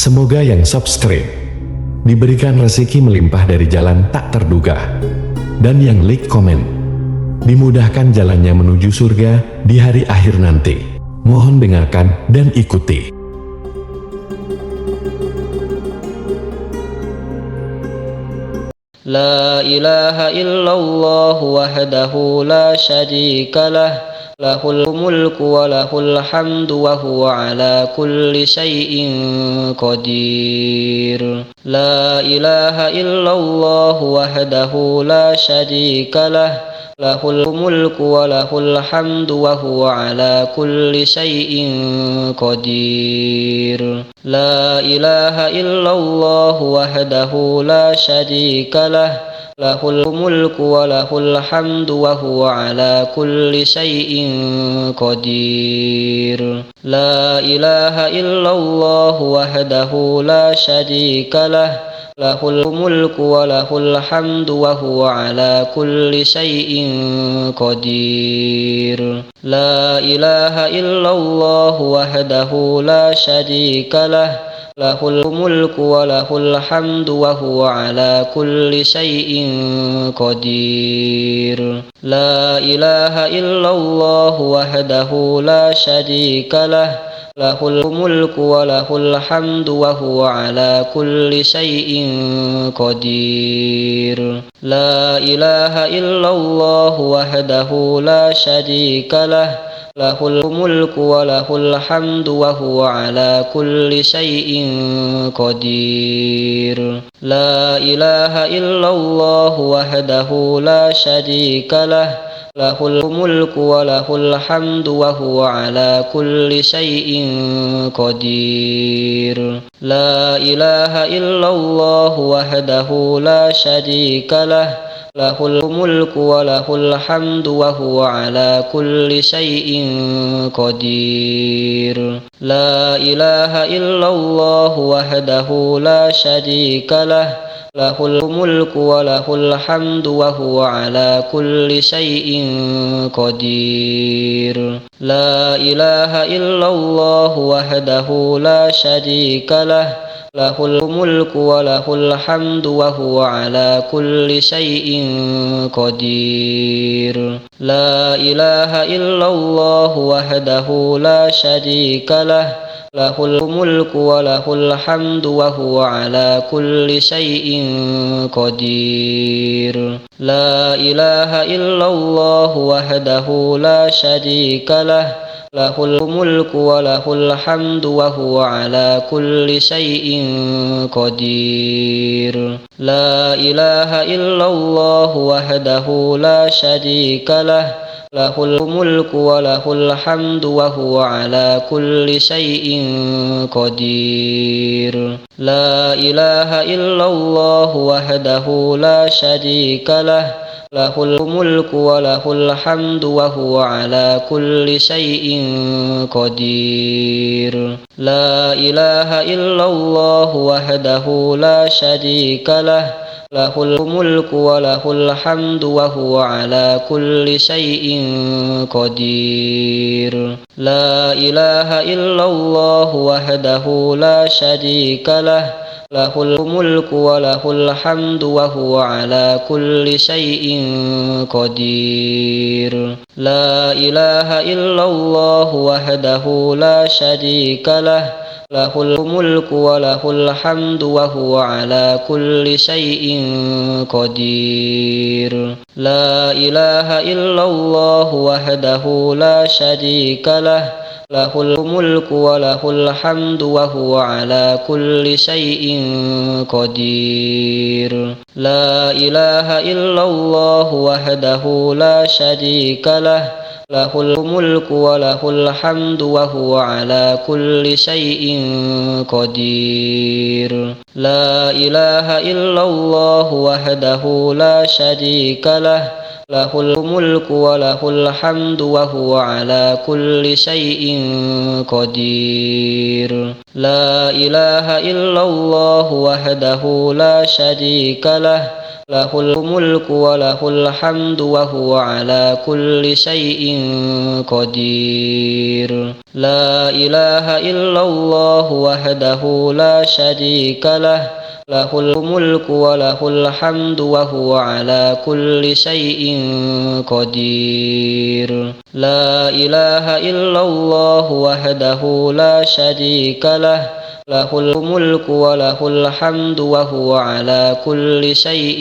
Semoga yang subscribe diberikan rezeki melimpah dari jalan tak terduga, dan yang like komen dimudahkan jalannya menuju surga di hari akhir nanti. Mohon dengarkan dan ikuti. La ilaha illallah wahdahu la syarika lah, lahul mulku wa lahul hamdu wa huwa ala kulli syai'in qadir. La ilaha illallah wahdahu la syarika lah, lahul mulku wa lahul hamdu wa huwa ala kulli syai'in qadir. La ilaha illallah wahdahu la syarika lah, lahul mulku wa lahul hamdu wa huwa ala kulli syai'in qadir. La ilaha illallah wahdahu la syarika lah, lahul mulku wa lahul hamdu wa huwa ala kulli syai'in qadir. La ilaha illallah wahdahu la syarika lah, lahul mulku wa lahul hamdu wa huwa ala kulli syai'in qadir. La ilaha illallah wahdahu la syarika lah, lahul mulku wa lahul hamdu wa huwa ala kulli syai'in qadir. La ilaha illallah wahdahu la syarika lah, lahul mulku wa lahul hamdu wa huwa ala kulli syai'in qadir. La ilaha illallah wahdahu la syarika lah, lahul mulku wa lahul hamdu wa huwa ala kulli syai'in qadir. La ilaha illallah wahdahu la syarika lah, lahul mulku wa lahul hamdu wa huwa ala kulli syai'in qadir. La ilaha illallah wahdahu la syarika lah, lahul mulku wa lahul hamdu wa huwa ala kulli syai'in qadir. La ilaha illallah wahdahu la syarika lah, lahul mulku wa lahul hamdu wa huwa ala kulli syai'in qadir. La ilaha illallah wahdahu la syarika lah, lahul mulku wa lahul hamdu wa huwa ala kulli syai'in qadir. La ilaha illallah wahdahu la syarika lah, lahul mulku wa lahul hamdu wa huwa ala kulli syai'in qadir. La ilaha illallah wahdahu la syarika lah, lahul mulku wa lahul hamdu wa huwa ala kulli syai'in qadir. La ilaha illallah wahdahu la syarika lah, lahul mulku wa lahul hamdu wa huwa ala kulli syai'in qadir. La ilaha illallah wahdahu la syarika lah, lahul mulku wa lahul hamdu wa huwa ala kulli syai'in qadir. La ilaha illallah wahdahu la syarika lah, lahul mulku wa lahul hamdu wa huwa ala kulli syai'in qadir. La ilaha illallah wahdahu la syarika lah, lahul mulku wa lahul hamdu wa huwa ala kulli syai'in qadir. La ilaha illallah wahdahu la syarika lah, lahul mulku wa lahul hamdu wa huwa ala kulli syai'in qadir. La ilaha illallah wahdahu la syarika lah, lahul mulku wa lahul hamdu wa huwa ala kulli syai'in qadir. La ilaha illallah wahdahu la syarika lah, lahul mulku wa lahul hamdu wa huwa ala kulli syai'in qadir. La ilaha illallah wahdahu la syarika lah, له الملك وله الحمد وهو على كل شيء قدير لا إله إلا الله وحده لا شريك له له الملك وله الحمد وهو على كل شيء قدير لا إله إلا الله وحده لا شريك له له الملك وله الحمد وهو على كل شيء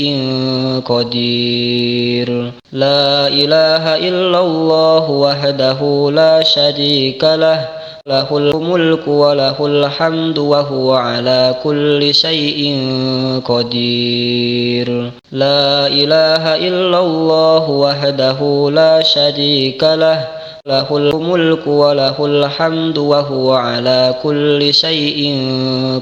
قدير لا إله إلا الله وحده لا شريك له له الملك وله الحمد وهو على كل شيء قدير لا إله إلا الله وحده لا شريك له له الملك وله الحمد وهو على كل شيء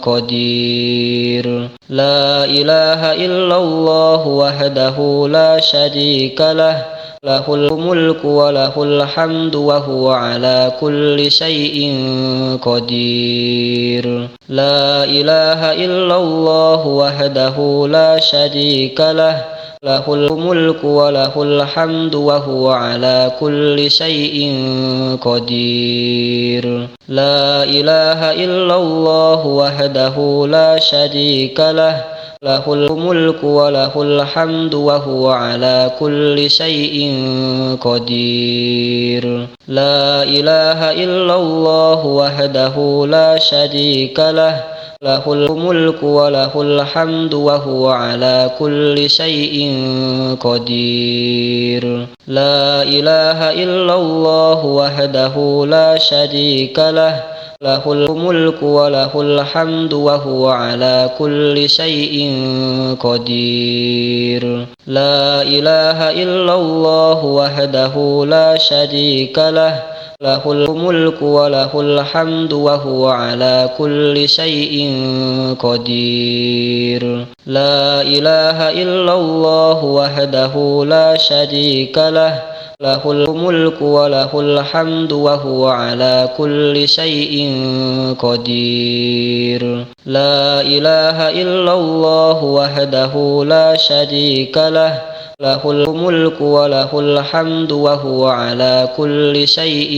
قدير لا إله إلا الله وحده لا شريك له له الملك وله الحمد وهو على كل شيء قدير لا إله إلا الله وحده لا شريك له له الملك وله الحمد وهو على كل شيء قدير لا إله إلا الله وحده لا شريك له له الملك وله الحمد وهو على كل شيء قدير لا إله إلا الله وحده لا شريك له له الملك وله الحمد وهو على كل شيء قدير لا إله إلا الله وحده لا شريك له له الملك وله الحمد وهو على كل شيء قدير لا إله إلا الله وحده لا شريك له له الملك وله الحمد وهو على كل شيء قدير لا إله إلا الله وحده لا شريك له له الملك وله الحمد وهو على كل شيء قدير لا إله إلا الله وحده لا شريك له له الملك وله الحمد وهو على كل شيء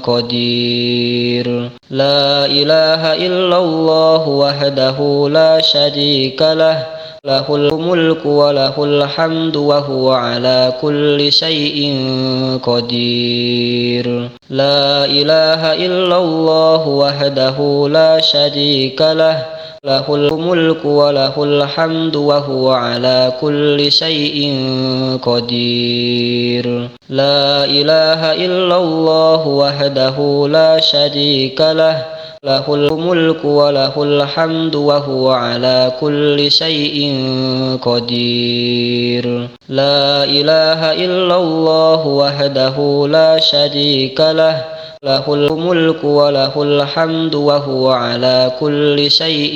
قدير لا إله إلا الله وحده لا شريك له له الملك وله الحمد وهو على كل شيء قدير لا إله إلا الله وحده لا شريك له له الملك وله الحمد وهو على كل شيء قدير لا إله إلا الله وحده لا شريك له له الملك وله الحمد وهو على كل شيء قدير لا إله إلا الله وحده لا شريك له له الملك وله الحمد وهو على كل شيء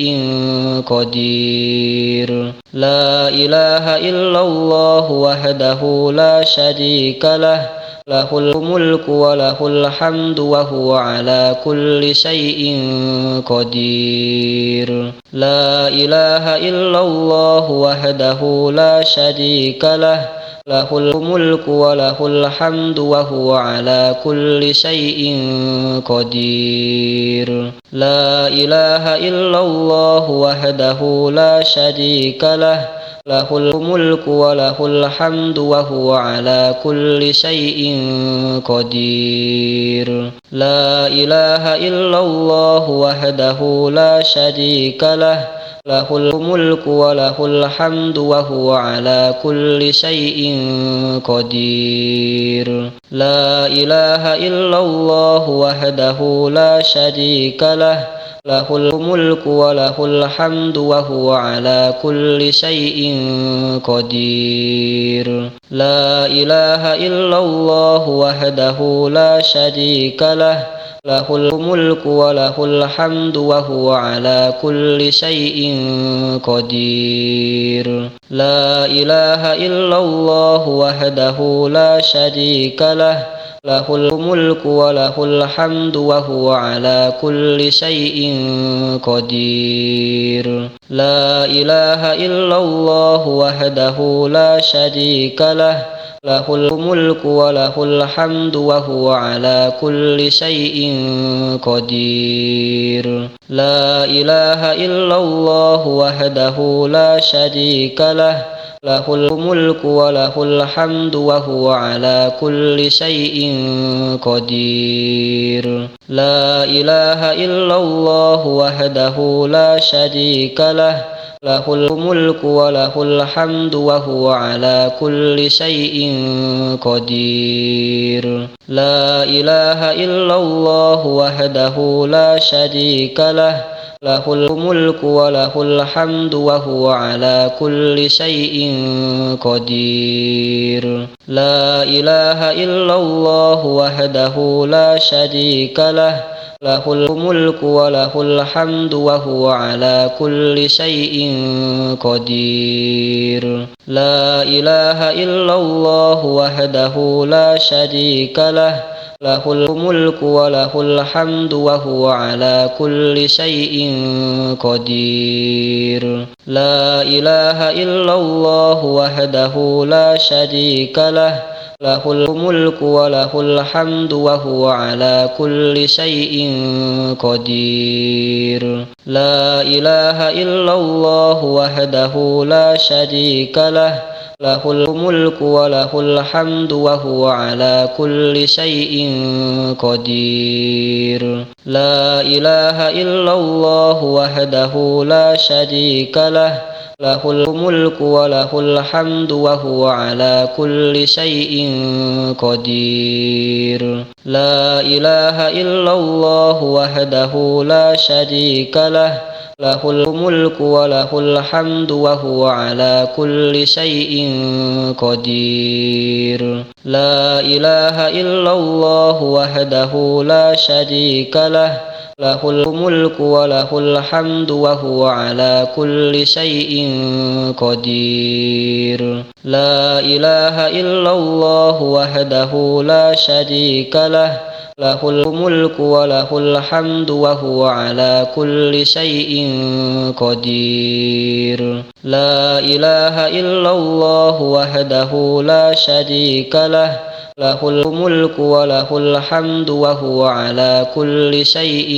قدير لا إله إلا الله وحده لا شريك له له الملك وله الحمد وهو على كل شيء قدير لا إله إلا الله وحده لا شريك له له الملك وله الحمد وهو على كل شيء قدير لا إله إلا الله وحده لا شريك له له الملك وله الحمد وهو على كل شيء قدير لا إله إلا الله وحده لا شريك له له الملك وله الحمد وهو على كل شيء قدير لا إله إلا الله وحده لا شريك له له الملك وله الحمد وهو على كل شيء قدير لا إله إلا الله وحده لا شريك له له الملك وله الحمد وهو على كل شيء قدير لا إله إلا الله وحده لا شريك له له الملك وله الحمد وهو على كل شيء قدير لا إله إلا الله وحده لا شريك له له الملك وله الحمد وهو على كل شيء قدير لا إله إلا الله وحده لا شريك له له الملك وله الحمد وهو على كل شيء قدير لا إله إلا الله وحده لا شريك له له الملك وله الحمد وهو على كل شيء قدير لا إله إلا الله وحده لا شريك له له الملك وله الحمد وهو على كل شيء قدير لا إله إلا الله وحده لا شريك له له الملك وله الحمد وهو على كل شيء قدير لا إله إلا الله وحده لا شريك له له الملك وله الحمد وهو على كل شيء قدير لا إله إلا الله وحده لا شريك له له الملك وله الحمد وهو على كل شيء قدير لا إله إلا الله وحده لا شريك له له الملك وله الحمد وهو على كل شيء قدير لا إله إلا الله وحده لا شريك له له الملك وله الحمد وهو على كل شيء قدير لا إله إلا الله وحده لا شريك له له الملك وله الحمد وهو على كل شيء قدير لا إله إلا الله وحده لا شريك له له الملك وله الحمد وهو على كل شيء قدير لا إله إلا الله وحده لا شريك له له الملك وله الحمد وهو على كل شيء قدير لا إله إلا الله وحده لا شريك له له الملك وله الحمد وهو على كل شيء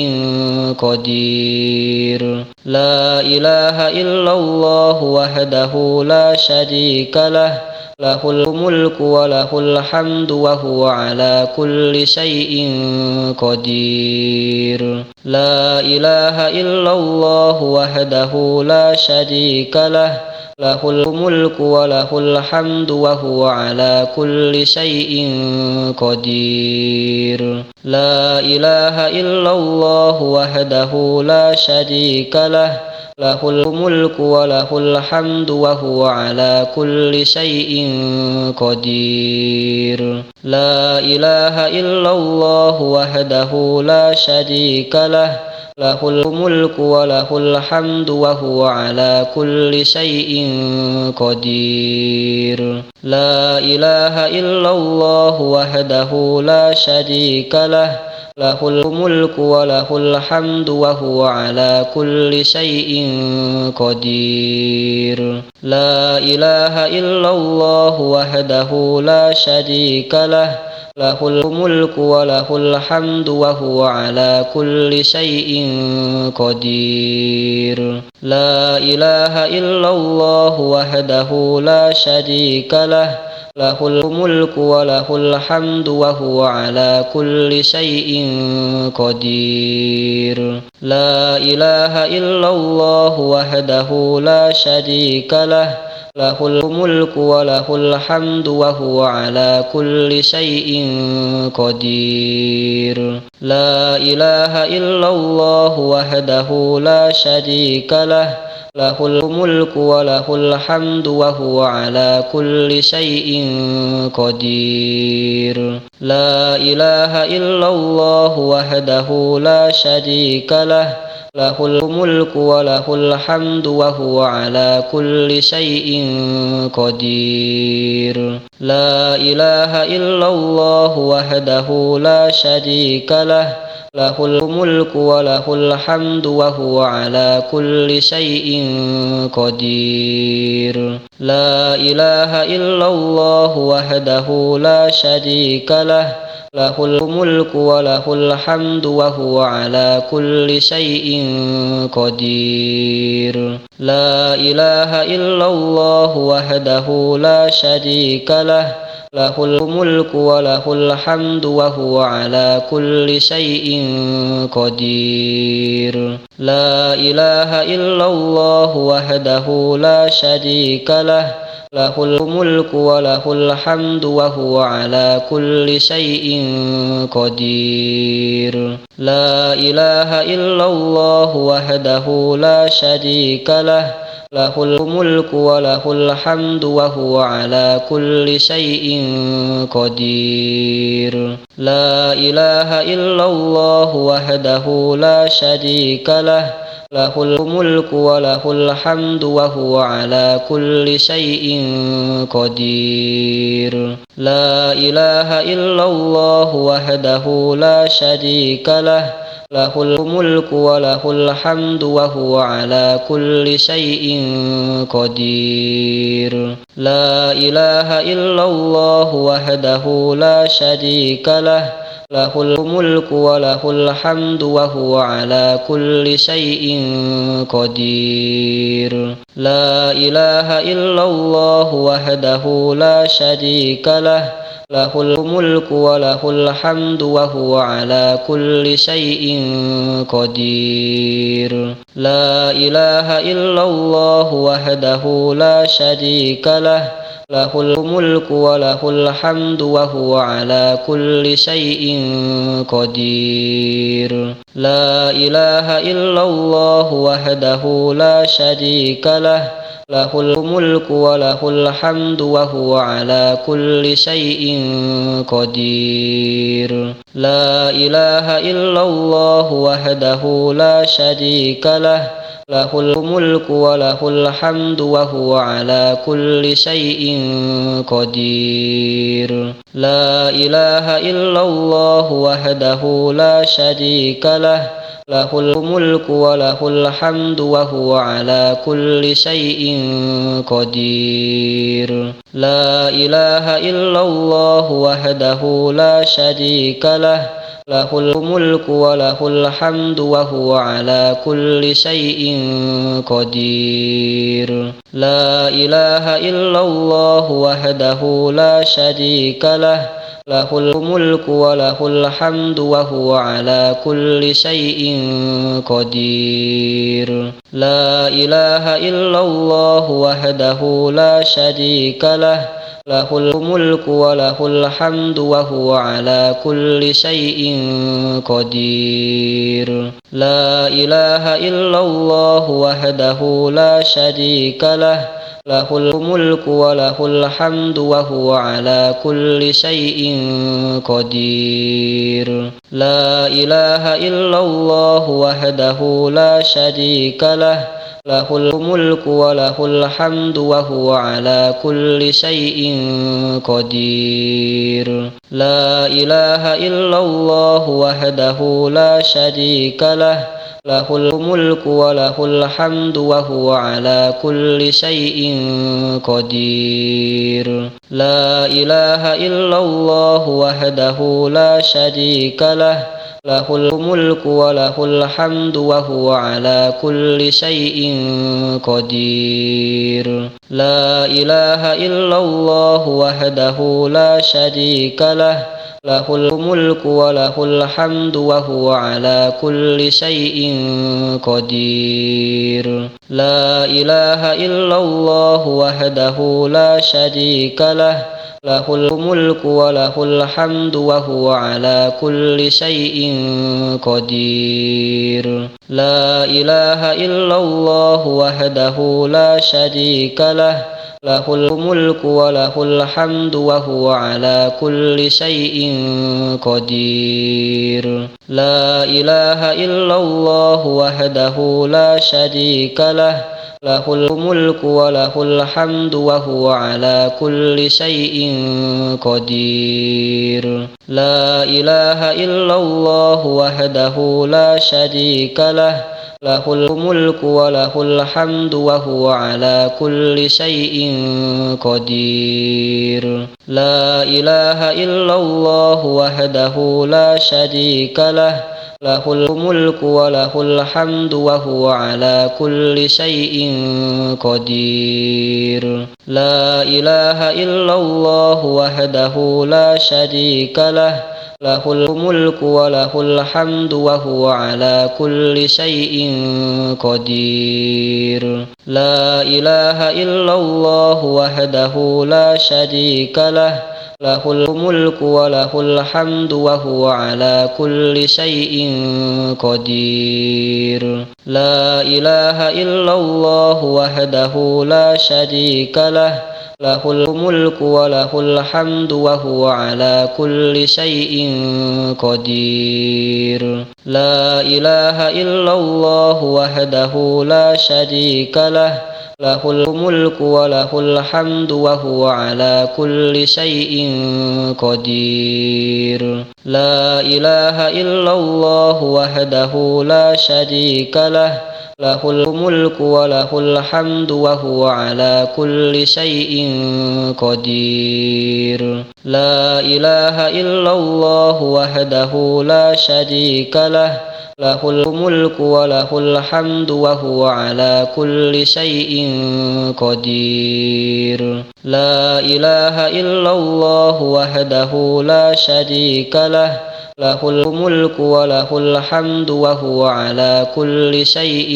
قدير لا إله إلا الله وحده لا شريك له له الملك وله الحمد وهو على كل شيء قدير لا إله إلا الله وحده لا شريك له له الملك وله الحمد وهو على كل شيء قدير لا إله إلا الله وحده لا شريك له له الملك وله الحمد وهو على كل شيء قدير لا إله إلا الله وحده لا شريك له له الملك وله الحمد وهو على كل شيء قدير لا إله إلا الله وحده لا شريك له له الملك وله الحمد وهو على كل شيء قدير لا إله إلا الله وحده لا شريك له له الملك وله الحمد وهو على كل شيء قدير لا إله إلا الله وحده لا شريك له له الملك وله الحمد وهو على كل شيء قدير لا إله إلا الله وحده لا شريك له له الملك وله الحمد وهو على كل شيء قدير لا إله إلا الله وحده لا شريك له له الملك وله الحمد وهو على كل شيء قدير لا إله إلا الله وحده لا شريك له له الملك وله الحمد وهو على كل شيء قدير. لا إله إلا الله وحده لا شريك له، له الملك وله الحمد وهو على كل شيء قدير. لا إله إلا الله وحده لا شريك له، له الملك وله الحمد وهو على كل شيء قدير. لا إله إلا الله وحده لا شريك له، له الملك وله الحمد وهو على كل شيء قدير. لا إله إلا الله وحده لا شريك له، له الملك وله الحمد وهو على كل شيء قدير. لا إله إلا الله وحده لا شريك له، له الملك وله الحمد وهو على كل شيء قدير. لا إله إلا الله وحده لا شريك له، له الملك وله الحمد وهو على كل شيء قدير. لا إله إلا الله وحده لا شريك له، له الملك وله الحمد وهو على كل شيء قدير. لا إله إلا الله وحده لا شريك له، له الملك وله الحمد وهو على كل شيء قدير. لا إله إلا الله وحده لا شريك له، له الملك وله الحمد وهو على كل شيء قدير. لا إله إلا الله وحده لا شريك له، له الملك وله الحمد وهو على كل شيء قدير. لا إله إلا الله وحده لا شريك له، له الملك وله الحمد وهو على كل شيء قدير. لا إله إلا الله وحده لا شريك له، له الملك وله الحمد وهو على كل شيء قدير. لا إله إلا الله وحده لا شريك له، له الملك وله الحمد وهو على كل شيء قدير. لا إله إلا الله وحده لا شريك له، له الملك وله الحمد وهو على كل شيء قدير. لا إله إلا الله وحده لا شريك له، له الملك وله الحمد وهو على كل شيء قدير. لا إله إلا الله وحده لا شريك له، له الملك وله الحمد وهو على كل شيء قدير. لا إله إلا الله وحده لا شريك له، له الملك وله الحمد وهو على كل شيء قدير. لا إله إلا الله وحده لا شريك له، له الملك وله الحمد وهو على كل شيء قدير. لا إله إلا الله وحده لا شريك له، له الملك وله الحمد وهو على كل شيء قدير. لا إله إلا الله وحده لا شريك له، له الملك وله الحمد وهو على كل شيء قدير. لا إله إلا الله وحده لا شريك له، له الملك وله الحمد وهو على كل شيء قدير. لا إله إلا الله وحده لا شريك له، له الملك وله الحمد وهو على كل شيء قدير. لا إله إلا الله وحده لا شريك له، له الملك وله الحمد وهو على كل شيء قدير. لا إله إلا الله وحده لا شريك له، له الملك وله الحمد وهو على كل شيء قدير. لا إله إلا الله وحده لا شريك له، له الملك وله الحمد وهو على كل شيء قدير. لا إله إلا الله وحده لا شريك له، له الملك وله الحمد وهو على كل شيء قدير. لا إله إلا الله وحده لا شريك له، له الملك وله الحمد وهو على كل شيء قدير. لا إله إلا الله وحده لا شريك له، له الملك وله الحمد وهو على كل شيء قدير. لا إله إلا الله وحده لا شريك له، له الملك وله الحمد وهو على كل شيء قدير. لا إله إلا الله وحده لا شريك له، له الملك وله الحمد وهو على كل شيء قدير. لا إله إلا الله وحده لا شريك له، له الملك وله الحمد وهو على كل شيء قدير. لا إله إلا الله وحده لا شريك له، له الملك وله الحمد وهو على كل شيء قدير. لا إله إلا الله وحده لا شريك له، له الملك وله الحمد وهو على كل شيء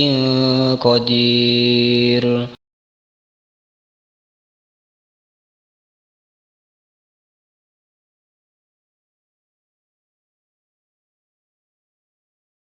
قدير.